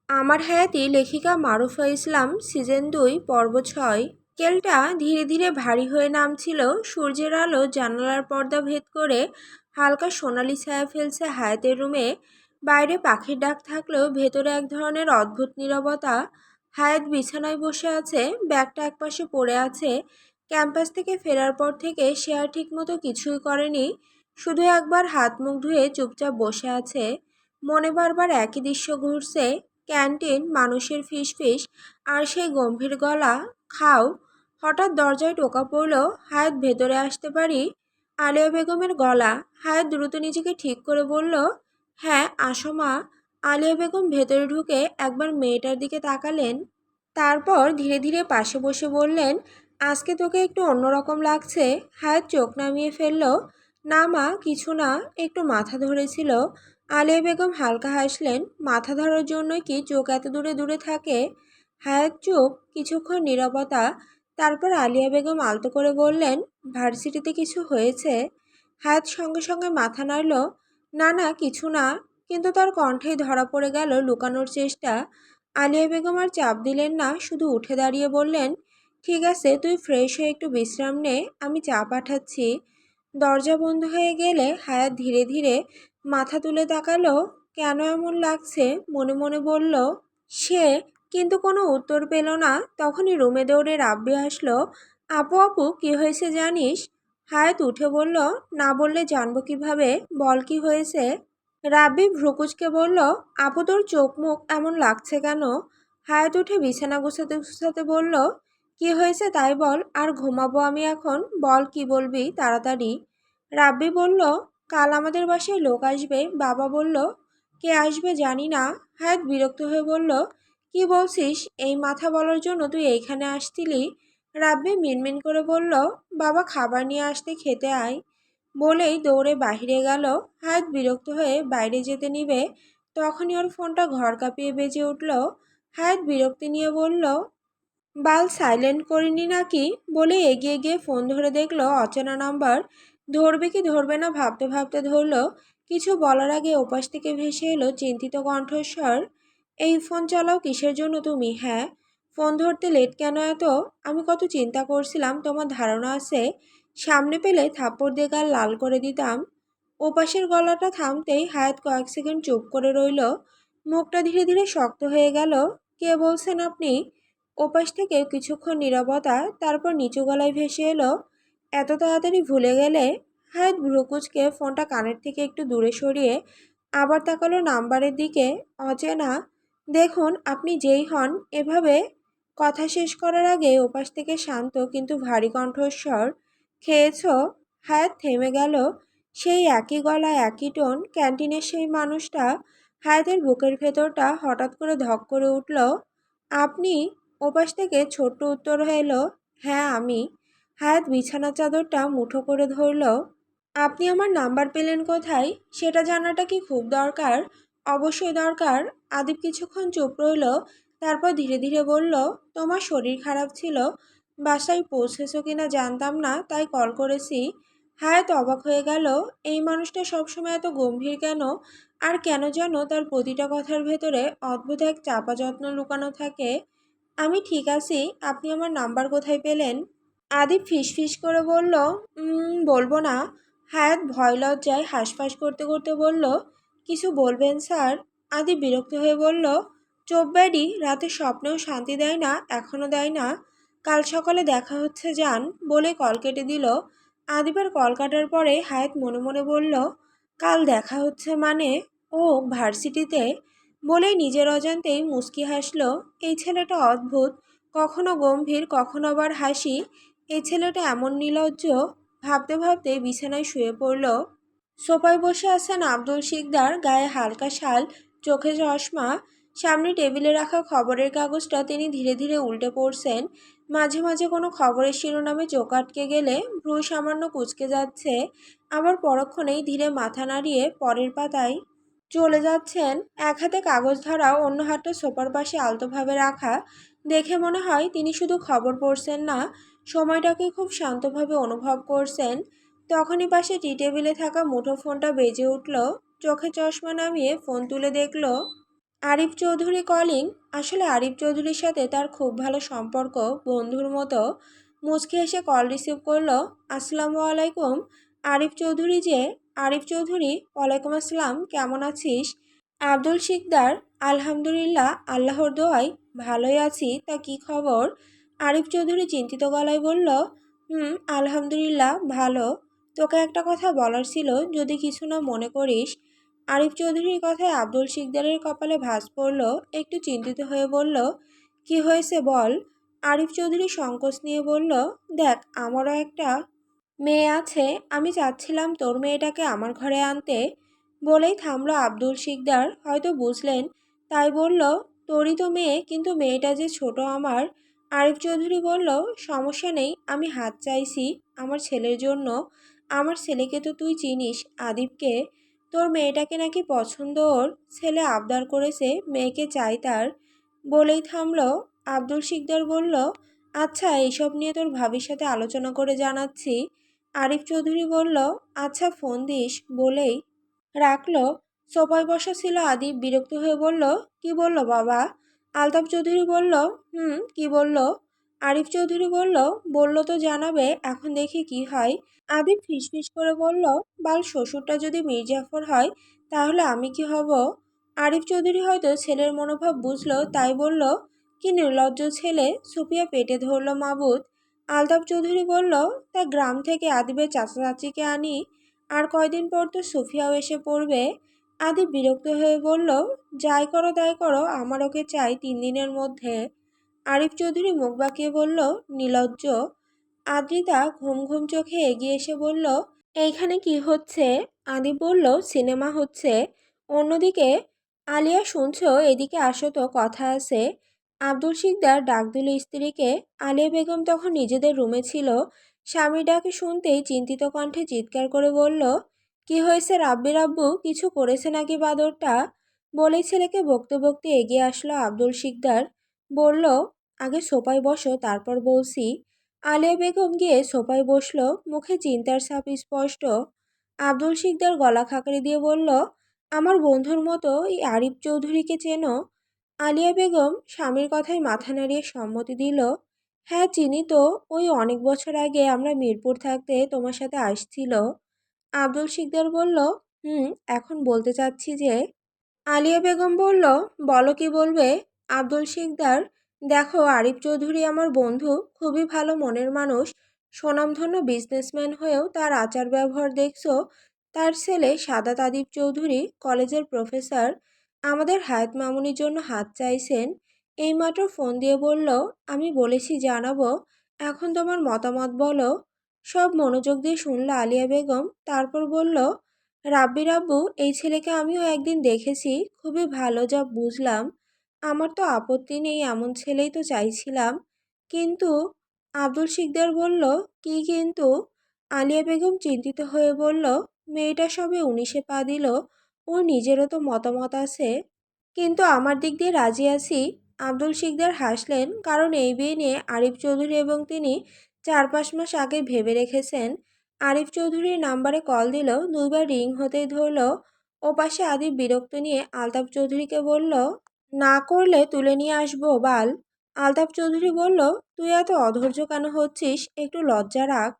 আমার হায়াতি লেখিকা মারুফা ইসলাম সিজন 2 পর্ব 6। কেলটা ধীরে ধীরে ভারী হয়ে নামছিল। সূর্যের আলো জানালার পর্দা ভেদ করে হালকা সোনালি ছায়া ফেলছে হায়াতের রুমে। বাইরে পাখির ডাক থাকলেও ভেতরে এক ধরনের অদ্ভুত নীরবতা। হায়াত বিছানায় বসে আছে, ব্যাগটা একপাশে পড়ে আছে। ক্যাম্পাস থেকে ফেরার পর থেকে সে আর ঠিক মতো কিছুই করেনি, শুধু একবার হাত মুখ ধুয়ে চুপচাপ বসে আছে। মনে বারবার একই দৃশ্য ঘুরছে, ক্যান্টিন, মানুষের ফিসফিস আর সেই গম্ভীর গলা, খাও। হঠাৎ দরজায় টোকা পড়ল। হায়াত, ভেতরে আসতে পারি? আলিয়া বেগমের গলা। হায়াত দ্রুত নিজেকে ঠিক করে বলল, হ্যাঁ আসো মা। আলিয়া বেগম ভেতরে ঢুকে একবার মেয়েটার দিকে তাকালেন, তারপর ধীরে ধীরে পাশে বসে বললেন, আজকে তোকে একটু অন্যরকম লাগছে। হায়াত চোখ নামিয়ে ফেলল। না মা, কিছু না, একটু মাথা ধরেছিল। আলিয়া বেগম হালকা হাসলেন, মাথা ধরার জন্যই কি চোখ এত দূরে দূরে থাকে? হায়াত চুপ, কিছুক্ষণ নীরবতা। তারপর আলিয়া বেগম আলতো করে বললেন, ভার্সিটিতে কিছু হয়েছে? হায়াত সঙ্গে সঙ্গে মাথা নাড়ল, না না কিছু না। কিন্তু তার কণ্ঠেই ধরা পড়ে গেল লুকানোর চেষ্টা। আলিয়া বেগম আর চাপ দিলেন না, শুধু উঠে দাঁড়িয়ে বললেন, ঠিক আছে, তুই ফ্রেশ হয়ে একটু বিশ্রাম নে, আমি চা পাঠাচ্ছি। দরজা বন্ধ হয়ে গেলে হায়াত ধীরে ধীরে মাথা তুলে তাকালো। কেন এমন লাগছে মনে মনে বলল সে, কিন্তু কোনো উত্তর পেল না। তখনই রুমে দৌড়ে রাব্বি আসলো। আপু আপু, কি হয়েছে জানিস? হায়াত উঠে বলল, না বললে জানবো কিভাবে, বল কি হয়েছে। রাব্বি ভ্রুকুচকে বলল, আপু তোর চোখ মুখ এমন লাগছে কেন? হায়াত উঠে বিছানা গুছাতে গুছাতে বলল, কি হয়েছে তাই বল, আর ঘুমাবো আমি এখন, বল কি বলবি তাড়াতাড়ি। রাব্বি বলল, কাল আমাদের বাসায় লোক আসবে, বাবা বলল। কে আসবে জানি না। হায়াত বিরক্ত হয়ে বলল, কি বলছিস, এই মাথা বলার জন্য তুই এইখানে আসতিলি? রাব্বি মিনমিন করে বলল, বাবা খাবার নিয়ে আসতে, খেতে আয়। বলেই দৌড়ে বাহিরে গেল। হায়াত বিরক্ত হয়ে বাইরে যেতে নিবে, তখনই ওর ফোনটা ঘর কাঁপিয়ে বেজে উঠল। হায়াত বিরক্তি নিয়ে বলল, বাল সাইলেন্ট করিনি নাকি? বলে এগিয়ে গিয়ে ফোন ধরে দেখলো অচেনা নাম্বার। ধরবে কি ধরবে না ভাবতে ভাবতে ধরলো। কিছু বলার আগে ওপাশ থেকে ভেসে এলো চিন্তিত কণ্ঠস্বর, এই ফোন চালাও কিসের জন্য তুমি? হ্যাঁ, ফোন ধরতে লেট কেন এত? আমি কত চিন্তা করছিলাম, তোমার ধারণা আছে? সামনে পেলে থাপ্পড় দিয়ে গাল লাল করে দিতাম। ওপাশের গলাটা থামতেই হায়াত কয়েক সেকেন্ড চুপ করে রইল। মুখটা ধীরে ধীরে শক্ত হয়ে গেল। কে বলছেন আপনি? ওপাশ থেকে কিছুক্ষণ নীরবতা, তারপর নিচু গলায় ভেসে এলো, এত তাড়াতাড়ি ভুলে গেলে? হায়াত ভ্রুকুচকে ফোনটা কানের থেকে একটু দূরে সরিয়ে আবার তাকালো নাম্বারের দিকে। অচেনা। দেখুন, আপনি যেই হন, এভাবে। কথা শেষ করার আগে ওপাশ থেকে শান্ত কিন্তু ভারী কণ্ঠস্বর, খেয়েছো? হায়াত থেমে গেল। সেই একই গলা, একই টোন, ক্যান্টিনের সেই মানুষটা। হায়াতের বুকের ভেতরটা হঠাৎ করে ধক করে উঠল। আপনি? ওপাশ থেকে ছোট্ট উত্তর এলো, হ্যাঁ আমি। হায়াত বিছানার চাদরটা মুঠো করে ধরল। আপনি আমার নাম্বার পেলেন কোথায়? সেটা জানাটা কি খুব দরকার? অবশ্যই দরকার। আদিব কিছুক্ষণ চুপ রইল, তারপর ধীরে ধীরে বলল, তোমার শরীর খারাপ ছিল, বাসায় পৌঁছেছো কিনা জানতাম না, তাই কল করেছি। হায়াত অবাক হয়ে গেল, এই মানুষটা সবসময় এত গম্ভীর কেন? আর কেন যেন তার প্রতিটা কথার ভেতরে অদ্ভুত এক চাপা যত্ন লুকানো থাকে। আমি ঠিক আছি, আপনি আমার নাম্বার কোথায় পেলেন? আদিব ফিসফিস করে বলল, বলবো না। হায়াত ভয় লজ্জায় হাঁসফাঁস করতে করতে বলল, কিছু বলবেন স্যার? আদিব বিরক্ত হয়ে বলল, চোপ ব্যাডি, রাতে স্বপ্নেও শান্তি দেয় না, এখনও দেয় না। কাল সকালে দেখা হচ্ছে যান, বলে কল কেটে দিল। আদিবের কল কাটার পরে হায়াত মনে মনে বলল, কাল দেখা হচ্ছে মানে? ও, ভার্সিটিতে। বলেই নিজের অজান্তেই মুচকি হাসল। এই ছেলেটা অদ্ভুত, কখনো গম্ভীর, কখনো আবার হাসি। এই ছেলেটা এমন নির্লজ্জ। ভাবতে ভাবতে বিছানায় শুয়ে পড়ল। সোফায় বসে আছেন আব্দুল শিকদার, গায়ে হালকা শাল, চোখে চশমা। সামনে টেবিলে রাখা খবরের কাগজটা তিনি ধীরে ধীরে উল্টে পড়ছেন। মাঝে মাঝে কোনো খবরের শিরোনামে চোখ আটকে গেলে ভ্রু সামান্য কুঁচকে যাচ্ছে, আবার পরক্ষণেই ধীরে মাথা নাড়িয়ে পরের পাতায় চলে যাচ্ছেন। এক হাতে কাগজ ধরা, অন্য হাতটা সোফার পাশে আলতোভাবে রাখা। দেখে মনে হয় তিনি শুধু খবর পড়ছেন না, সময়টাকে খুব শান্তভাবে অনুভব করছেন। তখনই পাশে টি টেবিলে থাকা মুঠো ফোনটা বেজে উঠল। চোখে চশমা নামিয়ে ফোন তুলে দেখল আরিফ চৌধুরী কলিং। আসলে আরিফ চৌধুরীর সাথে তার খুব ভালো সম্পর্ক, বন্ধুর মতো। মুচকি এসে কল রিসিভ করলো। আসসালামু আলাইকুম। আরিফ চৌধুরী যে। আরিফ চৌধুরী, ওয়ালাইকুম আসসালাম, কেমন আছিস? আব্দুল শিকদার, আলহামদুলিল্লাহ, আল্লাহর দোয়ায় ভালোই আছি, তা কি খবর? আরিফ চৌধুরী চিন্তিত গলায় বলল, আলহামদুলিল্লাহ ভালো। তোকে একটা কথা বলার ছিল, যদি কিছু না মনে করিস। আরিফ চৌধুরীর কথায় আব্দুল শিকদারের কপালে ভাঁজ পড়ল। একটু চিন্তিত হয়ে বলল, কি হয়েছে বল। আরিফ চৌধুরী সংকোচ নিয়ে বলল, দেখ, আমারও একটা মেয়ে আছে, আমি চাচ্ছিলাম তোর মেয়েটাকে আমার ঘরে আনতে। বলেই থামলো আব্দুল শিকদার, হয়তো বুঝলেন, তাই বলল, তোরই তো মেয়ে, কিন্তু মেয়েটা যে ছোট আমার। আরিফ চৌধুরী বলল, সমস্যা নেই, আমি হাত চাইছি আমার ছেলের জন্য। আমার ছেলেকে তো তুই চিনিস, আদিবকে। তোর মেয়েটাকে নাকি পছন্দ ওর, ছেলে আবদার করেছে মেয়েকে চাই তার। বলেই থামলো। আব্দুল শিকদার বলল, আচ্ছা, এইসব নিয়ে তোর ভাবির সাথে আলোচনা করে জানাচ্ছি। আরিফ চৌধুরী বলল, আচ্ছা, ফোন দিস। বলেই রাখলো। সোফায় বসা ছিল আদিব, বিরক্ত হয়ে বলল, কি বলল বাবা? আলতাফ চৌধুরী বলল, কি বলল? আরিফ চৌধুরী বলল, বলল তো জানাবে, এখন দেখি কি হয়। আদিব ফিসফিস করে বলল, বাল, শ্বশুরটা যদি মির্জাফর হয় তাহলে আমি কি হব? আরিফ চৌধুরী হয়তো ছেলের মনোভাব বুঝলো, তাই বলল, কি নির্লজ্জ ছেলে। সুপিয়া পেটে ধরল মাবুদ। আলতাফ চৌধুরী বলল, তা গ্রাম থেকে আদিবের চাচা চাচিকে আনি, আর কয়দিন পর তো সুফিয়াও এসে পড়বে। আদিব বিরক্ত হয়ে বলল, যাই করো তাই করো, আমার ওকে চাই 3 দিনের মধ্যে। আরিফ চৌধুরী মুখ বাঁকিয়ে বলল, নির্লজ্জ। আদ্রিতা ঘুম ঘুম চোখে এগিয়ে এসে বলল, এইখানে কি হচ্ছে? আদিব বলল, সিনেমা হচ্ছে। অন্যদিকে, আলিয়া, শুনছো, এদিকে আসো তো, কথা আছে। আব্দুল শিকদার ডাক দিল স্ত্রীকে। আলিয়া বেগম তখন নিজেদের রুমে ছিল। স্বামীর ডাকে শুনতেই চিন্তিত কণ্ঠে চিৎকার করে বলল, কি হয়েছে রাব্বির আব্বু, কিছু করেছে নাকি বাদরটা? বলেই ছেলেকে বকতে বকতে এগিয়ে আসলো আব্দুল শিকদার। বলল, আগে সোফায় বসো, তারপর বলছি। আলিয়া বেগম গিয়ে সোফায় বসলো, মুখে চিন্তার ছাপ স্পষ্ট। আব্দুল শিকদার গলা খাকারি দিয়ে বলল, আমার বন্ধুর মতো এই আরিফ চৌধুরীকে চেনো? আলিয়া বেগম স্বামীর কথায় মাথা নাড়িয়ে সম্মতি দিল। হ্যাঁ, চিনি তো, ওই অনেক বছর আগে আমরা মিরপুর থাকতে তোমার সাথে আসছিল। আব্দুল শিকদার বলল, এখন বলতে চাচ্ছি যে। আলিয়া বেগম বলল, বলো, কি বলবে? আব্দুল শিকদার, দেখো, আরিফ চৌধুরী আমার বন্ধু, খুবই ভালো মনের মানুষ, স্বনামধন্য বিজনেসম্যান হয়েও তার আচার ব্যবহার দেখছো। তার ছেলে সাদাত আদিব চৌধুরী কলেজের প্রফেসর, আমাদের হায়াত মামুনির জন্য হাত চাইছেন। এইমাত্র ফোন দিয়ে বলল, আমি বলেছি জানাবো। এখন তোমার মতামত বলো। সব মনোযোগ দিয়ে শুনল আলিয়া বেগম, তারপর বলল, রাব্বির আব্বু, এই ছেলেকে আমিও একদিন দেখেছি, খুবই ভালো, যা বুঝলাম। আমার তো আপত্তি নেই, এমন ছেলেই তো চাইছিলাম। কিন্তু। আব্দুল শিকদার বলল, কি কিন্তু? আলিয়া বেগম চিন্তিত হয়ে বলল, মেয়েটা সবে 19-এ পা দিল, ওর নিজেরও তো মতামত আছে। কিন্তু আমার দিক দিয়ে রাজি আছি। আব্দুল শিকদার হাসলেন, কারণ এই বিয়ে নিয়ে আরিফ চৌধুরী এবং তিনি 4-5 মাস আগে ভেবে রেখেছেন। আরিফ চৌধুরীর নাম্বারে কল দিল, 2বার রিং হতেই ধরল। ওপাশে আদিব বিরক্ত নিয়ে আলতাফ চৌধুরীকে বলল, না করলে তুলে নিয়ে আসবো বাল। আলতাফ চৌধুরী বলল, তুই এত অধৈর্য কেন হচ্ছিস, একটু লজ্জা রাখ।